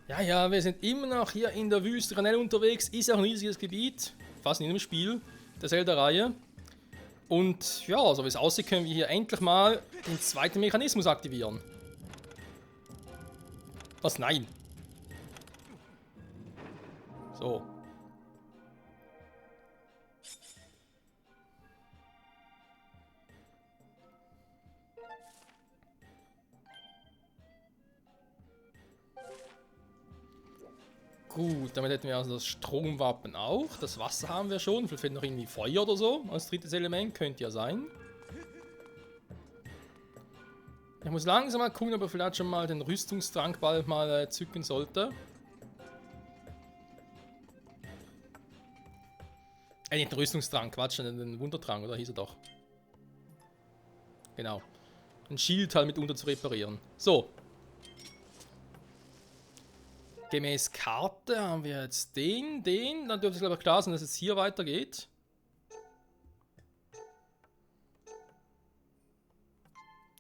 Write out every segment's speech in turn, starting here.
Ja, ja, wir sind immer noch hier in der Wüste Ranell unterwegs. Ist ja auch ein riesiges Gebiet. Fast in jedem Spiel der Zelda-Reihe. Und ja, so wie es aussieht, können wir hier endlich mal den zweiten Mechanismus aktivieren. Was? Nein. So. Gut, damit hätten wir also das Stromwappen auch. Das Wasser haben wir schon. Vielleicht fehlt noch irgendwie Feuer oder so als drittes Element. Könnte ja sein. Ich muss langsam mal gucken, ob er vielleicht schon mal den Rüstungstrank bald mal zücken sollte. Nicht den Rüstungstrank, Quatsch, den Wundertrank, oder hieß er doch. Genau. Ein Schild halt mitunter zu reparieren. So. Gemäß Karte haben wir jetzt den. Dann dürfte es glaube ich klar sein, dass es hier weitergeht.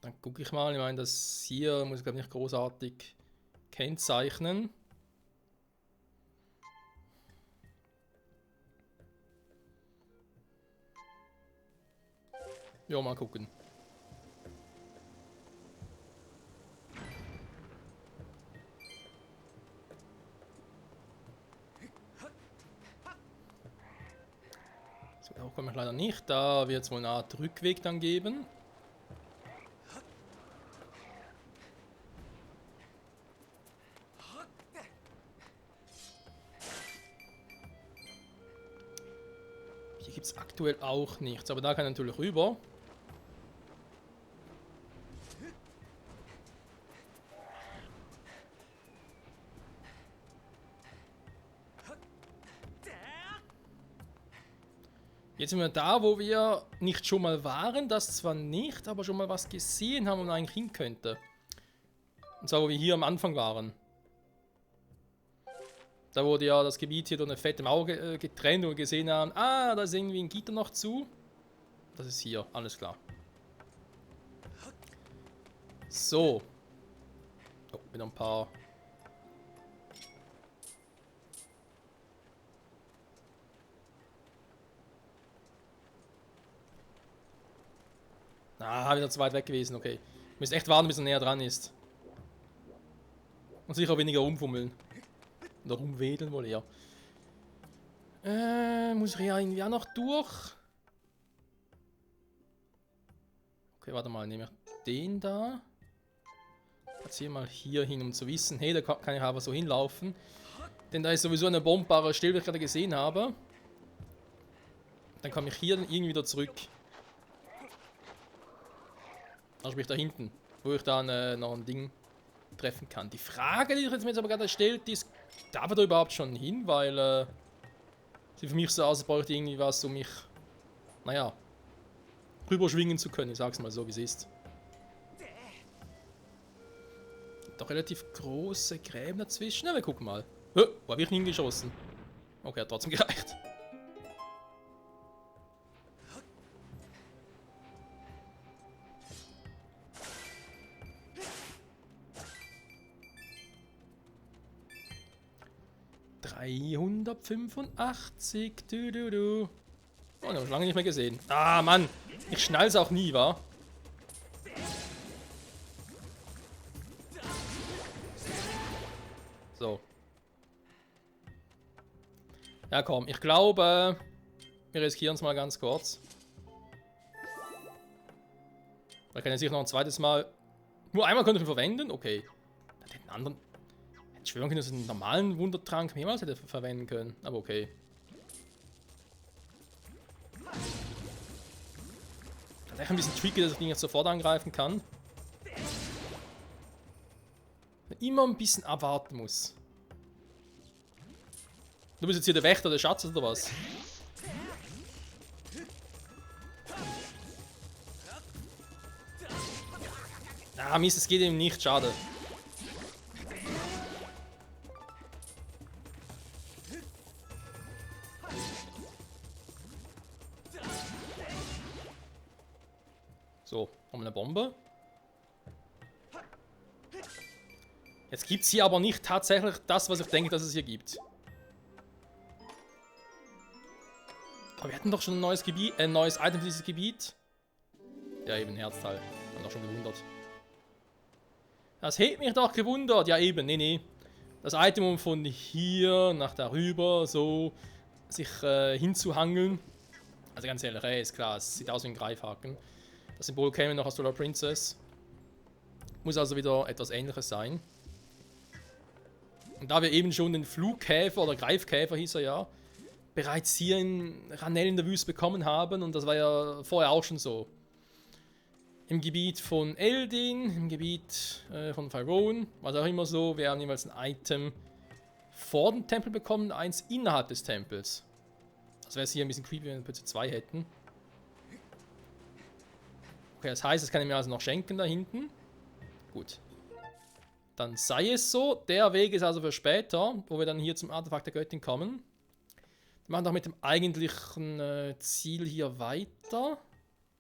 Dann gucke ich mal. Ich meine, das hier muss ich glaube ich nicht großartig kennzeichnen. Ja, mal gucken. So, da komme ich leider nicht. Da wird es wohl eine Art Rückweg dann geben. Hier gibt es aktuell auch nichts, aber da kann ich natürlich rüber. Jetzt sind wir da, wo wir nicht schon mal waren, das zwar nicht, aber schon mal was gesehen haben und eigentlich hin könnte. Und zwar, wo wir hier am Anfang waren. Da wurde ja das Gebiet hier durch eine fette Mauer getrennt und wir gesehen haben, ah, da ist irgendwie ein Gitter noch zu. Das ist hier, alles klar. So. Oh, wieder ein paar. Ah, wieder zu weit weg gewesen, okay. Ich müsste echt warten, bis er näher dran ist. Und sicher weniger rumfummeln. Oder rumwedeln wohl eher. Muss ich ja irgendwie auch noch durch? Okay, warte mal, nehme ich den da. Platziere mal hier hin, um zu wissen, hey, da kann ich aber so hinlaufen. Denn da ist sowieso eine bombbare Stelle, die ich gerade gesehen habe. Dann komme ich hier dann irgendwie wieder zurück. Also sprich da hinten, wo ich dann noch ein Ding treffen kann. Die Frage, die ich jetzt mir aber gerade stellt, ist, darf er da überhaupt schon hin? Weil sieht für mich so aus, als bräuchte ich irgendwie was, um mich, naja, rüberschwingen zu können. Ich sag's mal so, wie es ist. Doch relativ große Gräben dazwischen. Ja, wir gucken mal. Wo habe ich hingeschossen? Okay, hat trotzdem gereicht. ...385. Du. Oh, den habe ich lange nicht mehr gesehen. Ah, Mann. Ich schnall's auch nie, wa? So. Ja, komm. Ich glaube, wir riskieren es mal ganz kurz. Ich kann jetzt sicher noch ein zweites Mal... Nur einmal könnte ich ihn verwenden? Okay. Den anderen... Hätte ich schwören können, dass ich einen normalen Wundertrank mehrmals hätte verwenden können. Aber okay. Das ist echt ein bisschen tricky, dass ich ihn jetzt sofort angreifen kann. Immer ein bisschen abwarten muss. Du bist jetzt hier der Wächter des Schatzes oder was? Ah, Mist, es geht ihm nicht, schade. So, haben wir eine Bombe. Jetzt gibt es hier aber nicht tatsächlich das, was ich denke, dass es hier gibt. Aber wir hatten doch schon ein neues Gebiet, ein neues Item für dieses Gebiet. Ja, eben, Herzteil. Haben doch schon gewundert. Das hätte mich doch gewundert. Ja, eben, nee. Das Item, um von hier nach darüber so sich hinzuhangeln. Also ganz ehrlich, ist klar, es sieht aus wie ein Greifhaken. Das Symbol käme noch aus Solar Princess. Muss also wieder etwas Ähnliches sein. Und da wir eben schon den Flugkäfer oder Greifkäfer hieß er ja, bereits hier in Ranel in der Wüste bekommen haben, und das war ja vorher auch schon so. Im Gebiet von Eldin, im Gebiet von Pharaon, war es auch immer so, wir haben jeweils ein Item vor dem Tempel bekommen, eins innerhalb des Tempels. Das wäre es hier ein bisschen creepy, wenn wir plötzlich zwei hätten. Okay, das heißt, das kann ich mir also noch schenken da hinten. Gut. Dann sei es so. Der Weg ist also für später, wo wir dann hier zum Artefakt der Göttin kommen. Wir machen doch mit dem eigentlichen Ziel hier weiter.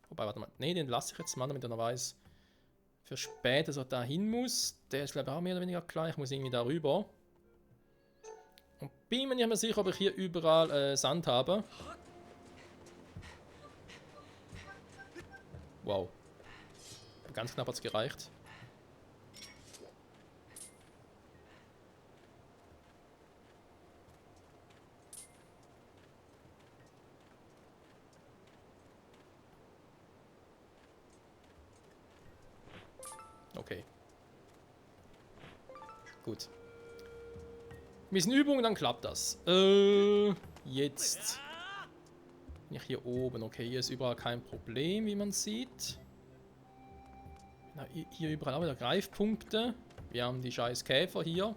Wobei, warte mal. Ne, den lasse ich jetzt mal, damit er noch weiß, für später, dass er da hin muss. Der ist, glaube ich, auch mehr oder weniger klar. Ich muss irgendwie da rüber. Und bin mir nicht mehr sicher, ob ich hier überall Sand habe. Wow. Ganz knapp hat es gereicht. Okay. Gut. Ein bisschen Übung, dann klappt das. Jetzt. Bin ich hier oben. Okay, hier ist überall kein Problem, wie man sieht. Na, hier überall auch wieder Greifpunkte. Wir haben die scheiß Käfer hier.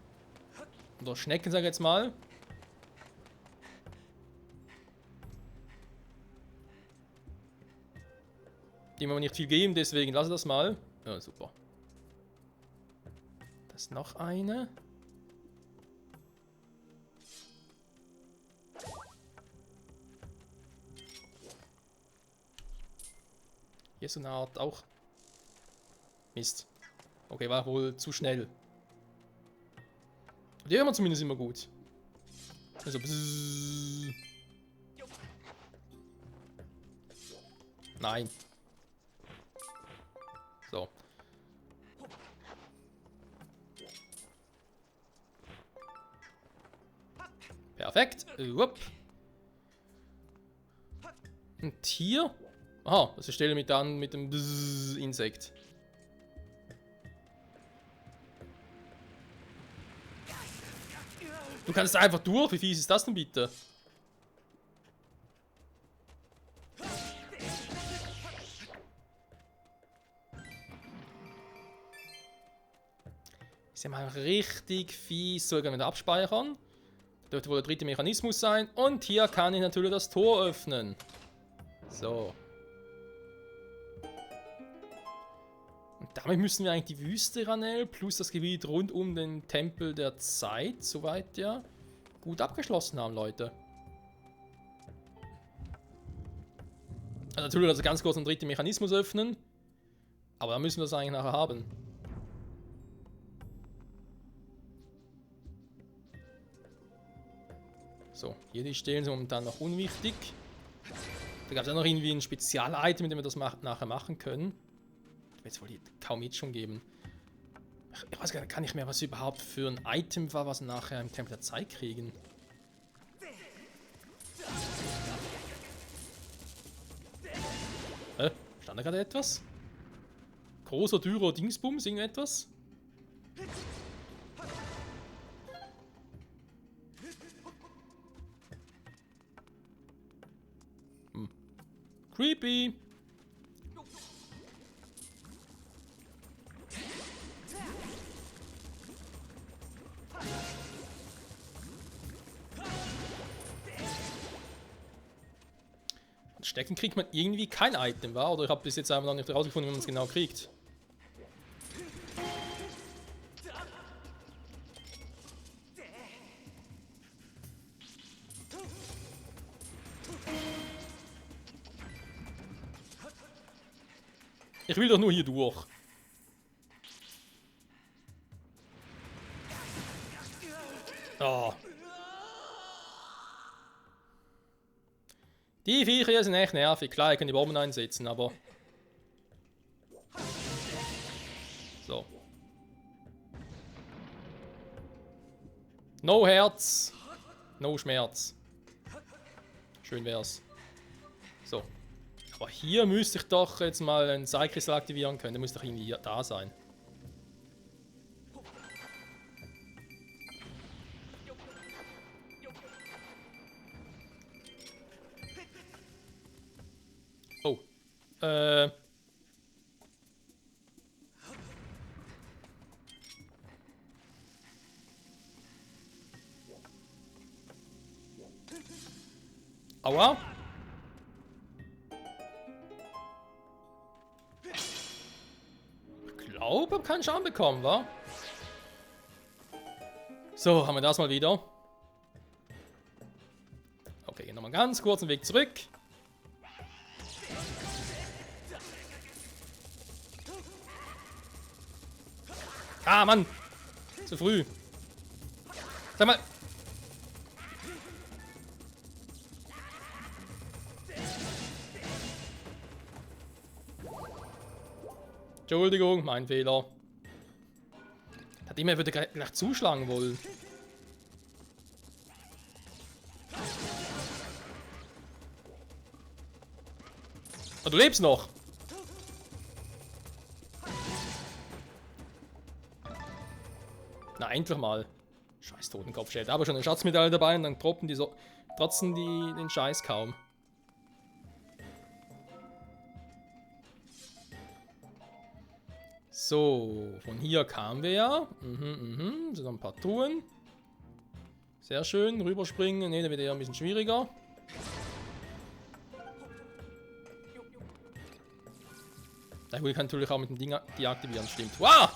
Oder Schnecken, sag ich jetzt mal. Die mir aber nicht viel geben, deswegen lasse das mal. Ja, super. Das ist noch eine. Hier ist so eine Art auch. Mist. Okay, war wohl zu schnell. Die hören wir zumindest immer gut. Also bzzz. Nein. So. Perfekt. Upp. Und hier. Aha, das stelle mich dann mit dem Insekt. Du kannst einfach durch. Wie fies ist das denn bitte? Ist ja mal richtig fies. So, können wir abspeichern. Dürfte wohl der dritte Mechanismus sein. Und hier kann ich natürlich das Tor öffnen. So. Und damit müssen wir eigentlich die Wüste Ranel plus das Gebiet rund um den Tempel der Zeit, soweit ja, gut abgeschlossen haben, Leute. Also natürlich also ganz kurz einen dritten Mechanismus öffnen. Aber da müssen wir das eigentlich nachher haben. So, hier die Stellen sind momentan noch unwichtig. Da gab es ja noch irgendwie ein Spezial-Item, mit dem wir das nachher machen können. Jetzt wohl kaum jetzt schon geben. Ich weiß gar nicht, kann ich mehr was überhaupt für ein Item war, was wir nachher im Tempel der Zeit kriegen. Stand da gerade etwas? Großer, dürrer Dingsbums, irgendetwas? Creepy! Stecken kriegt man irgendwie kein Item, war? Oder ich habe bis jetzt einfach noch nicht herausgefunden, wie man es genau kriegt. Ich will doch nur hier durch. Oh. Die Viecher hier sind echt nervig. Klar, ich kann die Bomben einsetzen, aber... So. No Herz. No Schmerz. Schön wär's. So. Aber hier müsste ich doch jetzt mal einen Seilkristall aktivieren können. Der muss doch irgendwie da sein. Oh. Aua. Ich glaube, ich habe keinen Schaden bekommen, wa? So, haben wir das mal wieder. Okay, gehen nochmal ganz kurz einen Weg zurück. Ah, Mann! Zu früh. Sag mal. Entschuldigung, mein Fehler. Hat immer würde gleich zuschlagen wollen. Oh, du lebst noch. Na, endlich mal. Scheiß Totenkopf, ich aber schon eine Schatzmedaille dabei und dann droppen die so trotzdem den Scheiß kaum. So, von hier kamen wir ja. Sind noch ein paar Truhen. Sehr schön, rüberspringen. Ne, da wird eher ein bisschen schwieriger. Na gut, ich kann natürlich auch mit dem Ding deaktivieren, stimmt. Wow!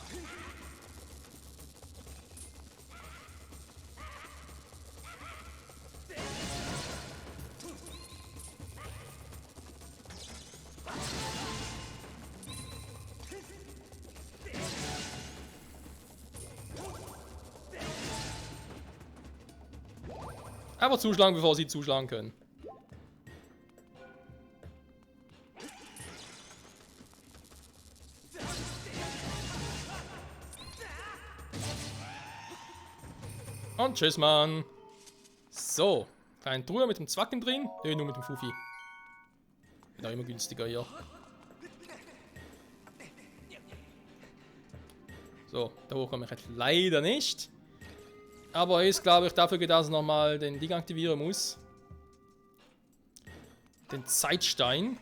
Einfach zuschlagen, bevor sie zuschlagen können. Und tschüss, Mann. So. Kleine Truhe mit dem Zwacken drin. Ne, nur mit dem Fufi. Wird auch immer günstiger hier. So, da hoch komme ich jetzt leider nicht. Aber ist, glaube ich, dafür geht, dass ich nochmal den Ding aktivieren muss. Den Zeitstein.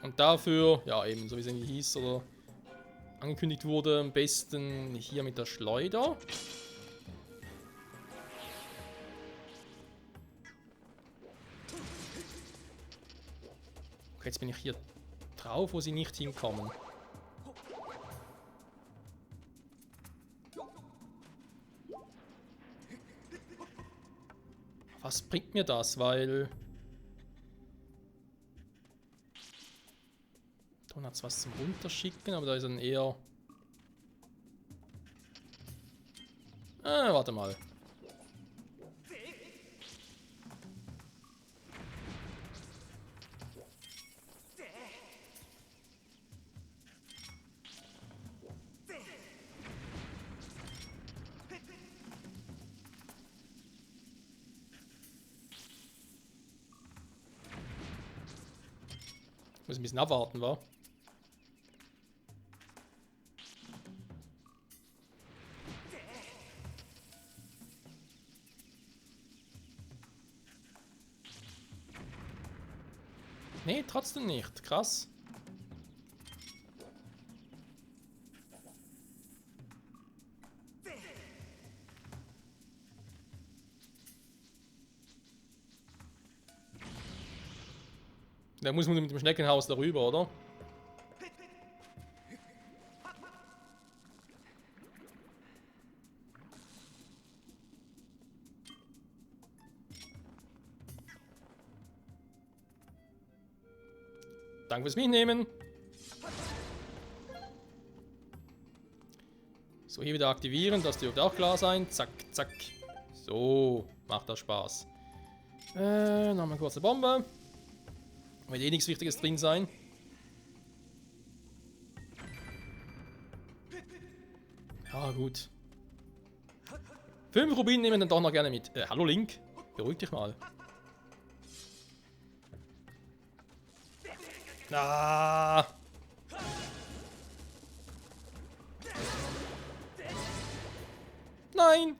Und dafür, ja eben, so wie es irgendwie hieß oder angekündigt wurde, am besten hier mit der Schleuder. Okay, jetzt bin ich hier drauf, wo sie nicht hinkommen. Was bringt mir das? Weil... Da hat es was zum Runterschicken, aber da ist dann eher... warte mal. Muss ein bisschen abwarten, wa? Nee, trotzdem nicht. Krass. Da muss man mit dem Schneckenhaus darüber, oder? Danke fürs Mitnehmen. So, hier wieder aktivieren, das dürfte auch klar sein. Zack, zack. So, macht das Spaß. Nochmal eine kurze Bombe. Wird eh nichts Wichtiges drin sein. Ja, gut. 5 Rubine nehmen wir dann doch noch gerne mit. Hallo Link, beruhig dich mal. Ah. Nein!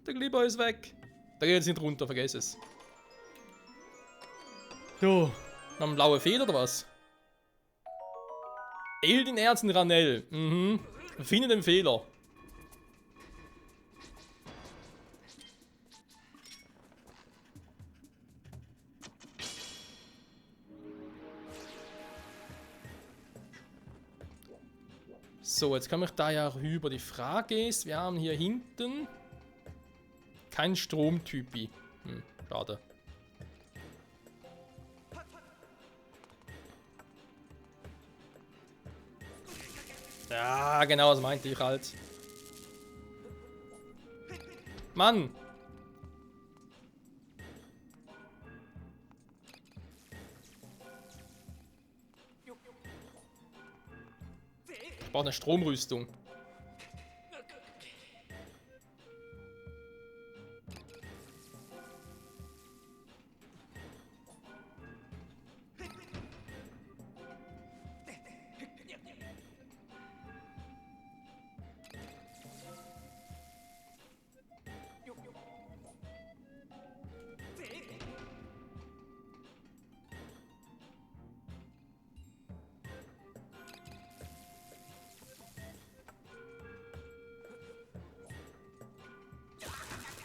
Der Glibber ist weg. Der geht jetzt nicht runter, vergiss es. Jo, noch ein blauer Feder oder was? Eldin Erzen Ranell. Mhm. Finde den Fehler. So, jetzt komme ich da ja rüber. Die Frage ist, wir haben hier hinten keinen Stromtypi. Schade. Ja, genau, das meinte ich halt. Mann! Ich brauche eine Stromrüstung.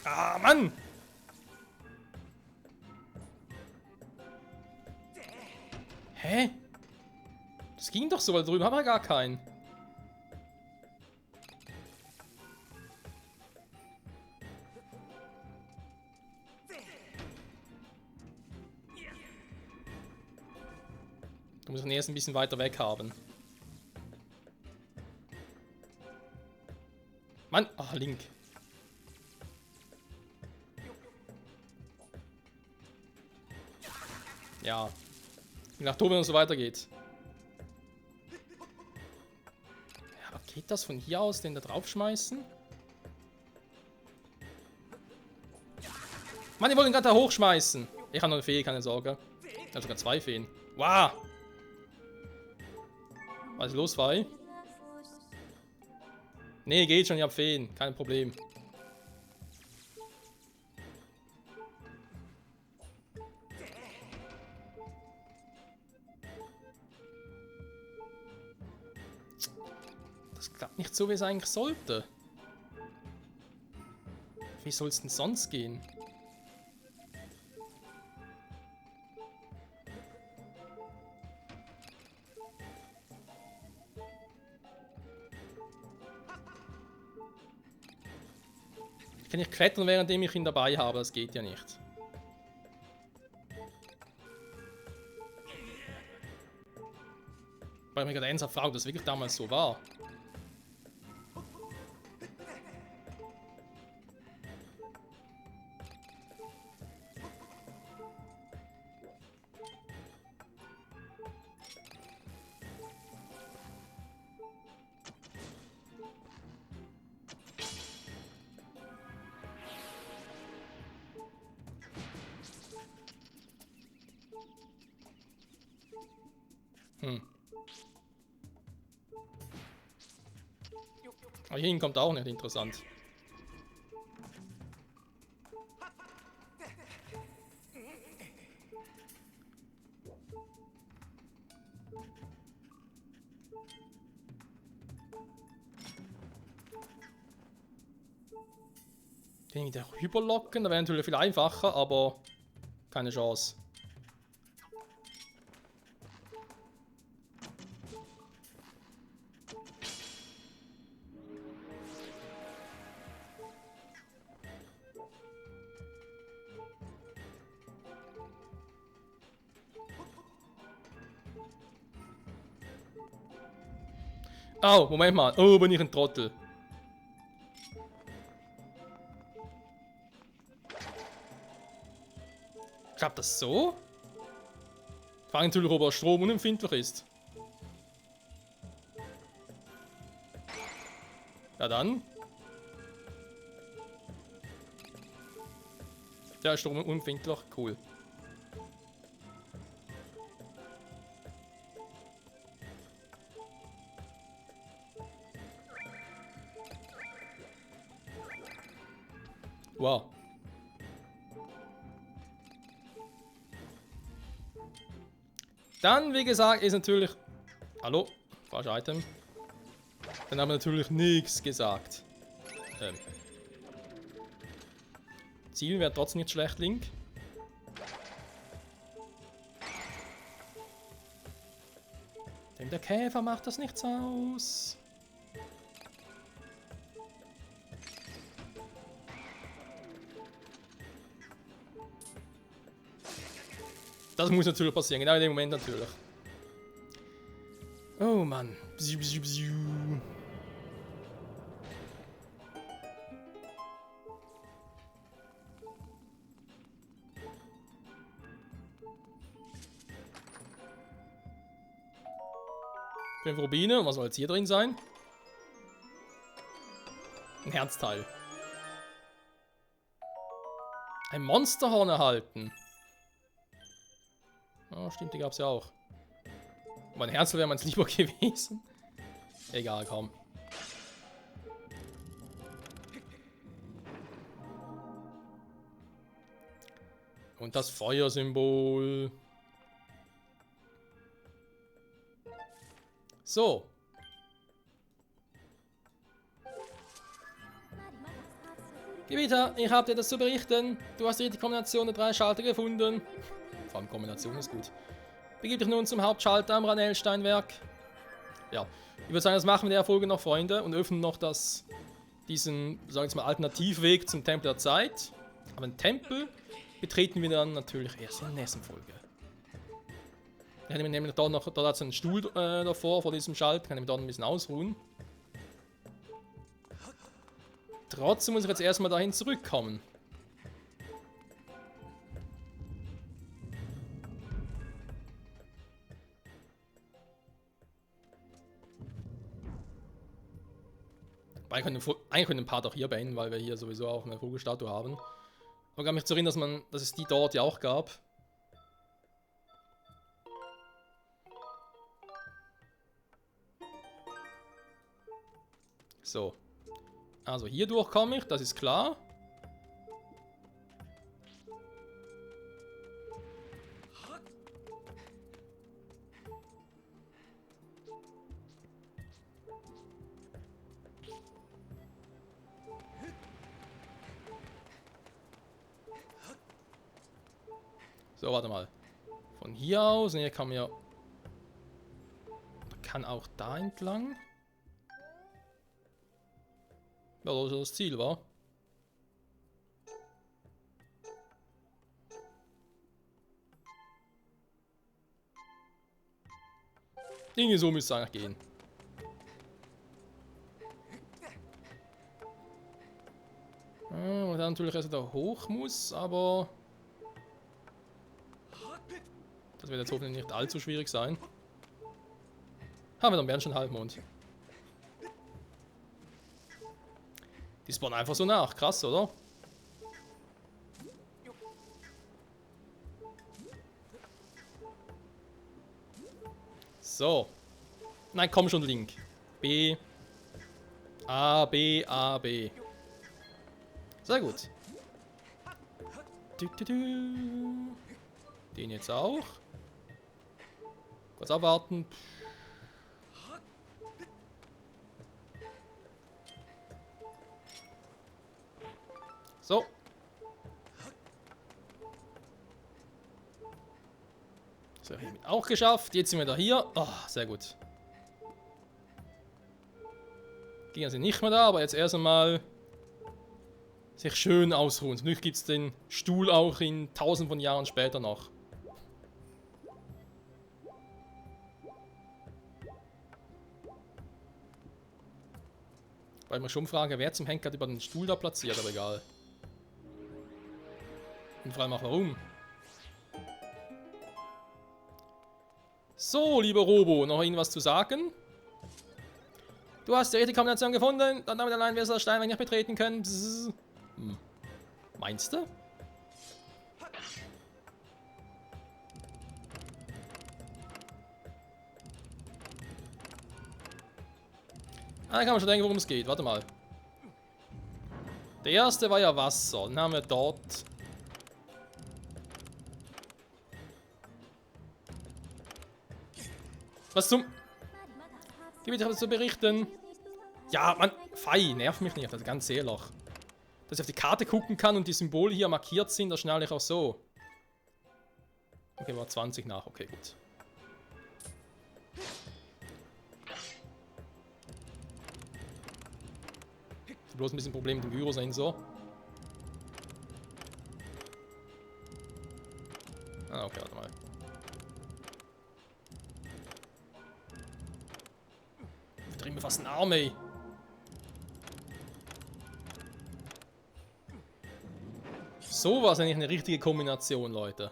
Ah, Mann! Hä? Das ging doch so, weil drüben haben wir gar keinen. Du musst ihn erst ein bisschen weiter weg haben. Mann! Ah, Link. Ja. Nach Tobi, wenn es so weitergeht. Ja, geht das von hier aus, den da draufschmeißen? Mann, die wollen gerade da hochschmeißen. Ich habe noch eine Fee, keine Sorge. Ich habe sogar 2 Feen. Wow! Was ist los, Fei? Nee, geht schon, ich hab Feen. Kein Problem. Das klappt nicht so, wie es eigentlich sollte. Wie soll es denn sonst gehen? Ich kann nicht klettern, währenddem ich ihn dabei habe. Das geht ja nicht. Weil ich mir gerade ernsthaft frage, ob das wirklich damals so war. Aber hierhin kommt auch nicht interessant. Den wieder rüberlocken, da wäre natürlich viel einfacher, aber keine Chance. Oh, Moment mal. Oh, bin ich ein Trottel. Klappt das so? Frage natürlich, ob er stromunempfindlich ist. Ja dann. Der ist stromunempfindlich, cool. Wow. Dann, wie gesagt, ist natürlich... Hallo? Falsches Item. Dann haben wir natürlich nichts gesagt. Ziel wäre trotzdem nicht schlecht, Link. Denn der Käfer macht das nichts aus. Das muss natürlich passieren, genau in dem Moment natürlich. Oh Mann. Bziu, bziu, bziu. Fünf Rubine, und was soll jetzt hier drin sein? Ein Herzteil. Ein Monsterhorn erhalten. Oh, stimmt, die gab es ja auch. Aber ein Herzteil wäre mir lieber gewesen. Egal, komm. Und das Feuersymbol. So. Gebieter, ich habe dir das zu berichten. Du hast die richtige Kombination der 3 Schalter gefunden. Vor allem Kombination ist gut. Begib dich nun zum Hauptschalter am Ranellsteinwerk. Ja, ich würde sagen, das machen wir in der Folge noch, Freunde, und öffnen noch diesen, sagen wir jetzt mal, Alternativweg zum Tempel der Zeit. Aber den Tempel betreten wir dann natürlich erst in der nächsten Folge. Ich hätte mir nämlich dort hat so einen Stuhl davor, vor diesem Schalter, kann ich mich dort ein bisschen ausruhen. Trotzdem muss ich jetzt erstmal dahin zurückkommen. Eigentlich können wir den Part auch hier beenden, weil wir hier sowieso auch eine Vogelstatue haben. Aber ich kann mich zu erinnern, dass es die dort ja auch gab. So. Also hier durch komme ich, das ist klar. So, warte mal. Von hier aus, und hier kann man ja... Kann auch da entlang. Ja, das ist das Ziel, war. Dinge so müsste es eigentlich gehen. Und dann natürlich erst da hoch muss, aber... Das wird jetzt hoffentlich nicht allzu schwierig sein. Haben wir dann Bernsteinhalbmond. Die spawnen einfach so nach, krass, oder? So. Nein, komm schon, Link. B. A, B, A, B. Sehr gut. Den jetzt auch. Kurz abwarten. So. So, hiermit auch geschafft. Jetzt sind wir da hier. Oh, sehr gut. Ging also nicht mehr da, aber jetzt erst einmal sich schön ausruhen. Natürlich gibt es den Stuhl auch in 1000 von Jahren später noch. Weil ich mir schon frage, wer zum Henker hat über den Stuhl da platziert, aber egal. Und vor allem auch warum. So, lieber Robo, noch irgendwas zu sagen? Du hast die richtige Kombination gefunden, dann damit allein wirst du das Steinwerk nicht betreten können. Meinst du? Ah, da kann man schon denken, worum es geht. Warte mal. Der erste war ja Wasser. Dann haben wir dort. Was zum... Gib mir etwas zu berichten. Ja, Mann, Fei, nerv mich nicht, also ganz ehrlich. Dass ich auf die Karte gucken kann und die Symbole hier markiert sind, das schnell ich auch so. Okay, war 20 nach, okay, gut. Bloß ein bisschen Problem mit dem Gyrosensor. Ah, okay, warte mal. Wir drehen mir fast einen Arm, ey. So war es eigentlich eine richtige Kombination, Leute.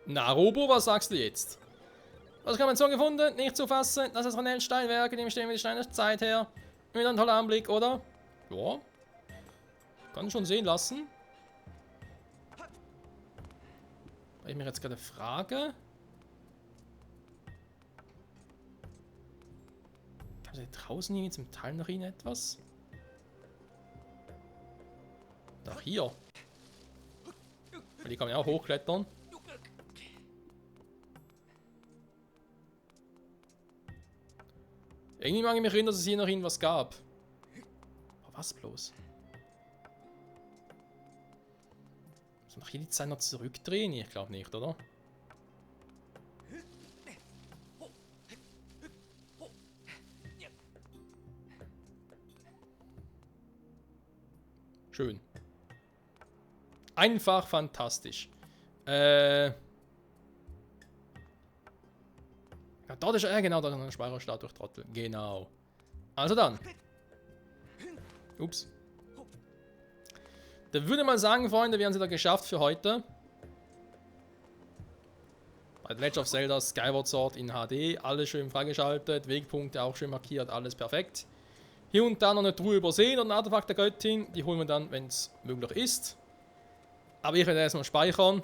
Na, Robo, was sagst du jetzt? Was kann man so gefunden? Nicht zu fassen. Das ist Ronell Steinwerk, in dem stehen wir die Steine der Zeit her. Wieder ein toller Anblick, oder? Ja. Kann schon sehen lassen. Weil ich mir jetzt gerade frage. Kann da draußen hier zum Teil noch etwas? Doch hier. Weil die kann man ja auch hochklettern. Irgendwie mag ich mich erinnern, dass es hier noch irgendwas gab. Aber was bloß? Muss man hier die Zeit noch zurückdrehen? Ich glaube nicht, oder? Schön. Einfach fantastisch. Ja, dort ist genau, da ist eine Speicherstart durch Trottel. Genau. Also dann. Ups. Da würde man sagen, Freunde, wir haben es wieder geschafft für heute. Bei Legend of Zelda Skyward Sword in HD. Alles schön freigeschaltet. Wegpunkte auch schön markiert. Alles perfekt. Hier und da noch eine Truhe übersehen oder ein Artefakt der Göttin. Die holen wir dann, wenn es möglich ist. Aber ich werde erstmal speichern.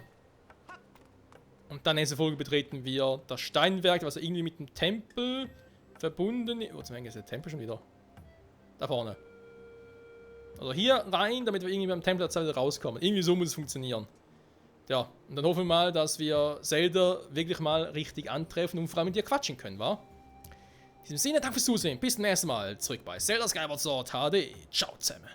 Und dann nächste Folge betreten wir das Steinwerk, was irgendwie mit dem Tempel verbunden ist. Wo zum Beispiel ist der Tempel schon wieder? Da vorne. Also hier rein, damit wir irgendwie beim Tempel der Zeit rauskommen. Irgendwie so muss es funktionieren. Ja, und dann hoffen wir mal, dass wir Zelda wirklich mal richtig antreffen und vor allem mit dir quatschen können, wa? In diesem Sinne, danke fürs Zusehen. Bis zum nächsten Mal. Zurück bei Zelda Skyward Sword HD. Ciao zusammen.